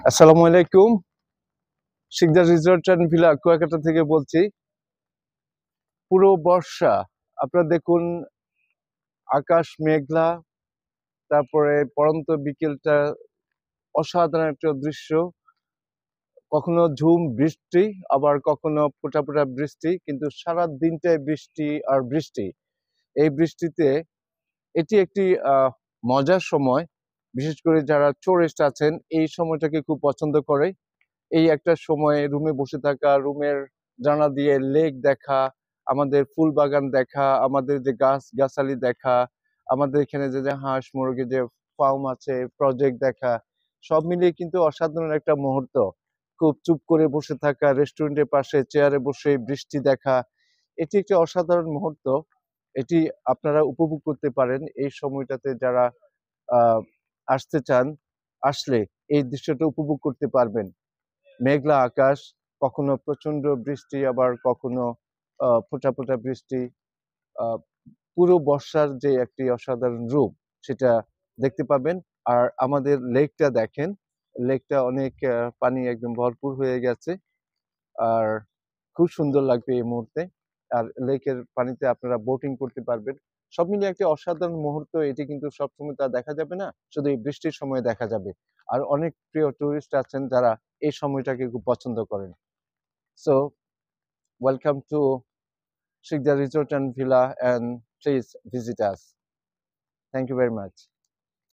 আসসালামু আলাইকুম। Sikdar resort and villa Kuakata থেকে বলছি। পুরো বর্ষা আপনারা দেখুন, আকাশ মেঘলা, তারপরে পড়ন্ত বিকেলটা অসাধারণ একটা দৃশ্য। কখনো ঝুম বৃষ্টি, আবার কখনো ফোঁটা ফোঁটা বৃষ্টি, কিন্তু সারা দিনটাই বৃষ্টি আর বৃষ্টি। এই বৃষ্টিতে এটি একটি মজার সময়। বিশেষ করে যারা টুরিস্ট আছেন এই সময়টাকে খুব পছন্দ করে। এই একটা সময়ে রুমে বসে থাকা, রুমের জানালা দিয়ে লেক দেখা, আমাদের ফুল বাগান দেখা, আমাদের যে গাছ গাছালি দেখা, আমাদের এখানে যে যে হাঁস মুরগি যে ফার্ম আছে, প্রজেক্ট দেখা, সব মিলিয়ে কিন্তু অসাধারণ একটা মুহূর্ত। খুব চুপ করে বসে থাকা, রেস্টুরেন্টের পাশে চেয়ারে বসে বৃষ্টি দেখা, এটি একটি অসাধারণ মুহূর্ত। এটি আপনারা উপভোগ করতে পারেন এই সময়টাতে। যারা আহ আসতে চান, আসলে এই দৃশ্যটা উপভোগ করতে পারবেন। মেঘলা আকাশ, কখনো প্রচন্ড বৃষ্টি, আবার কখনো ফোঁটা ফোঁটা বৃষ্টি। আহ, পুরো বর্ষার যে একটি অসাধারণ রূপ, সেটা দেখতে পাবেন। আর আমাদের লেকটা দেখেন, লেকটা অনেক পানি একদম ভরপুর হয়ে গেছে। আর খুব সুন্দর লাগবে এই মুহূর্তে। আর লেকের পানিতে আপনারা বোটিং করতে পারবেন। সব মিলিয়ে একটি অসাধারণ মুহূর্ত। এটি কিন্তু সবসময় তা দেখা যাবে না, শুধু এই বৃষ্টির সময় দেখা যাবে। আর অনেক প্রিয় টুরিস্ট আছেন যারা এই সময়টাকে খুব পছন্দ করেন। So welcome to Shikdar Resort and Villa, and please visit us. Thank you very much.